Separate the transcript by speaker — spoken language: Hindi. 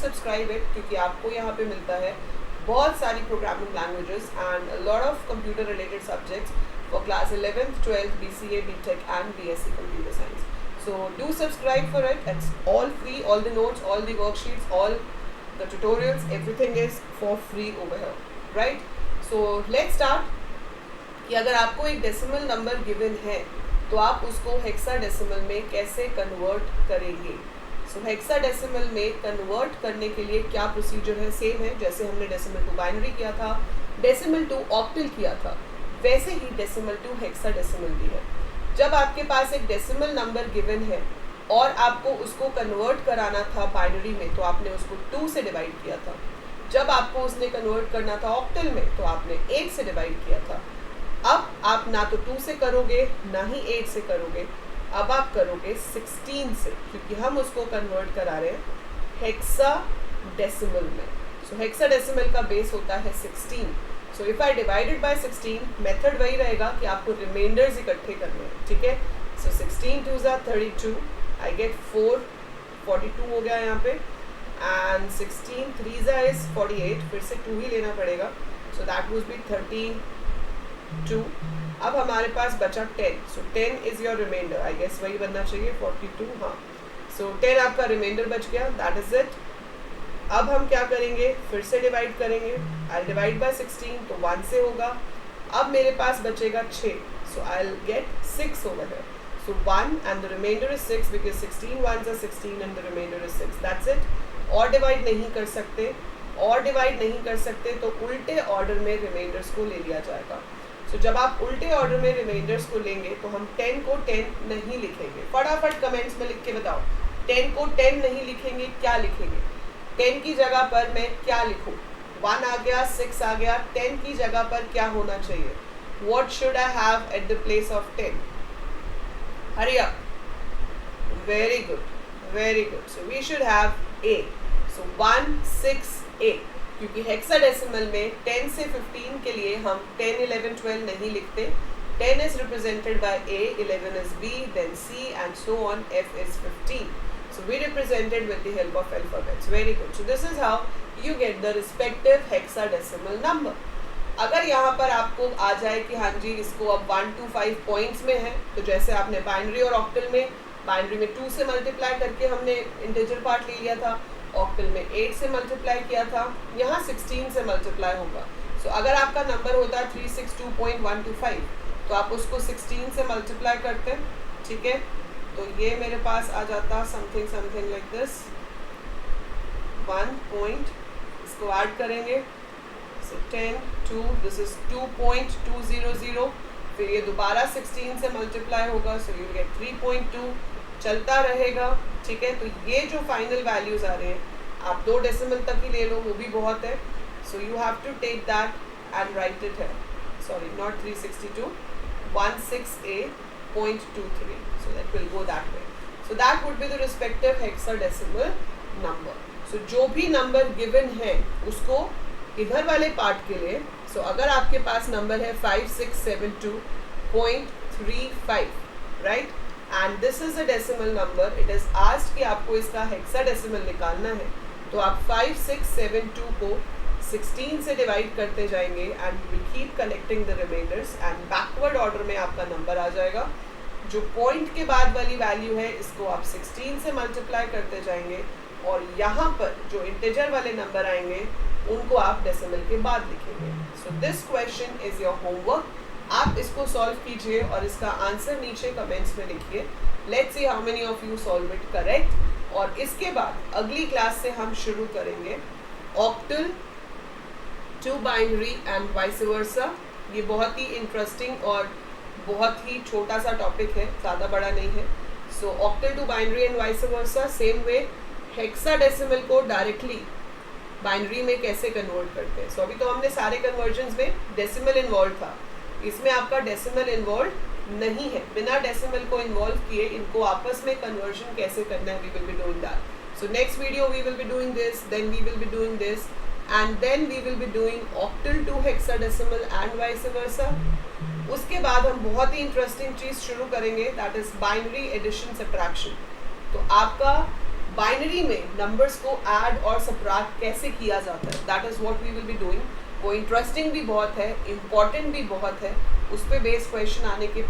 Speaker 1: सब्सक्राइब इट, क्योंकि आपको यहाँ पे मिलता है बहुत सारी programming languages and a lot of computer related subjects for class 11th 12th BCA BTech and BSc Computer Science. So do subscribe for it. It's all free. All the notes, all the worksheets, all the tutorials, everything is for free over here, right? So let's start. कि अगर आपको एक डेसिमल नंबर गिवन है तो आप उसको हेक्साडेसिमल में कैसे कन्वर्ट करेंगे. सो हेक्साडेसिमल में कन्वर्ट करने के लिए क्या प्रोसीजर है, सेम है जैसे हमने डेसिमल टू बाइनरी किया था, डेसिमल टू ऑक्टल किया था, वैसे ही डेसिमल टू हेक्साडेसिमल भी है. जब आपके पास एक डेसिमल नंबर गिवन है और आपको उसको कन्वर्ट कराना था बाइनरी में तो आपने उसको 2 से डिवाइड किया था. जब आपको उसने कन्वर्ट करना था ऑक्टल में तो आपने 8 से डिवाइड किया था. अब आप ना तो 2 से करोगे ना ही 8 से करोगे, अब आप करोगे 16 से, क्योंकि हम उसको कन्वर्ट करा रहे हैं हेक्साडेसिमल में. सो हेक्साडेसिमल का बेस होता है 16. So if I divided by 16, method वही रहेगा कि आपको रिमाइंडर्स इकट्ठे करने हैं. ठीक है. सो 16 2 ज़ा 32, आई गेट 4, 42 हो गया यहाँ पे, एंड 16 3 ज़ा इज 48, फिर से 2 ही लेना पड़ेगा. So that would be 32. अब हमारे पास बचा 10. So 10 is your remainder. I guess वही बनना चाहिए 42. हाँ. सो 10 आपका रिमाइंडर बच गया. That is it. अब हम क्या करेंगे, फिर से डिवाइड करेंगे. आई डिवाइड बाय 16 तो 1 से होगा. अब मेरे पास बचेगा 6. So I will get 6 over here. So 1 and the reminder is 6 because 16 1s are 16 and the reminder is 6. That's it. और डिवाइड नहीं कर सकते, और डिवाइड नहीं कर सकते तो उल्टे ऑर्डर में रिमाइंडर्स को ले लिया जाएगा. सो जब आप उल्टे ऑर्डर में रिमाइंडर्स को लेंगे तो हम 10 को 10 नहीं लिखेंगे. फटाफट कमेंट्स में लिख के बताओ, 10 को 10 नहीं लिखेंगे, क्या लिखेंगे? 10 की जगह पर मैं क्या लिखूं? 1 आ गया, 6 आ गया, 10 की जगह पर क्या होना चाहिए? What should I have at the place of 10? Hurry up. Very good. Very good. So we should have A. So 1 6 A. क्योंकि हेक्साडेसिमल में 10 से 15 के लिए हम 10 11 12 नहीं लिखते. 10 is represented by A, 11 is B, then C and so on. F is 15. So we represented with the help of alphabets. Very good. So this is how you get the respective hexadecimal number. अगर यहाँ पर आपको आ जाए कि हाँ जी इसको अब 1 to 5 पॉइंट्स में है, तो जैसे आपने बाइनरी और ऑक्टल में, बाइनरी में 2 से मल्टीप्लाई करके हमने इंटीजर पार्ट ले लिया था, ऑक्टल में 8 से मल्टीप्लाई किया था, यहाँ 16 से मल्टीप्लाई होगा. सो अगर आपका नंबर होता है 362.125 तो आप उसको 16 से मल्टीप्लाई करते हैं. ठीक है. तो ये मेरे पास आ जाता something something like this 1 point, इसको ऐड करेंगे. सो 10 2, दिस इज 2.200. फिर ये दोबारा 16 से मल्टीप्लाई होगा, सो यू गेट 3.2. चलता रहेगा. ठीक है. तो ये जो फाइनल वैल्यूज आ रहे हैं आप 2 डेसिमल तक ही ले लो, वो भी बहुत है. So you have to take that and write it है. Sorry, not 362, 16A.23. So that will go that way. So that would be the respective hexadecimal number. So जो भी नंबर गिवन है उसको इधर वाले पार्ट के लिए, so अगर आपके पास नंबर है 5672.35, right? And this is a decimal number. It is asked कि आपको इसका hexadecimal निकालना है, तो आप 5672 को 16 से डिवाइड करते जाएंगे and you will keep collecting the remainders and backward order में आपका नंबर आ जाएगा. जो पॉइंट के बाद वाली वैल्यू है इसको आप 16 से मल्टीप्लाई करते जाएंगे और यहाँ पर जो इंटीजर वाले नंबर आएंगे उनको आप डेसिमल के बाद लिखेंगे. So this question is your homework. आप इसको सॉल्व कीजिए और इसका आंसर नीचे कमेंट्स में लिखिए. Let's see how many of you solve it correct. और इसके बाद अगली क्लास से हम शुरू करेंगे octal to binary and vice versa. ये बहुत ही इंटरेस्टिंग और बहुत ही छोटा सा टॉपिक है, ज़्यादा बड़ा नहीं है. So octal to binary and vice versa, same way hexadecimal को डायरेक्टली बाइनरी में कैसे कन्वर्ट करते हैं. सो अभी तो हमने सारे कन्वर्जन्स में डेसिमल इन्वॉल्व था, इसमें आपका डेसिमल इन्वॉल्व नहीं है. बिना डेसिमल को इन्वॉल्व किए इनको आपस में कन्वर्जन कैसे करना है, we will be doing that. So next video we will be doing this, then we will be doing this, and then we will be doing octal to hexadecimal and vice versa. उसके बाद हम बहुत ही इंटरेस्टिंग चीज़ शुरू करेंगे, that is binary addition subtraction. तो आपका बाइनरी में नंबर्स को ऐड और सबट्रैक्ट कैसे किया जाता है, that is what we will be doing. वो इंटरेस्टिंग भी बहुत है, इम्पॉर्टेंट भी बहुत है। उस पर बेस्ड क्वेश्चन आने के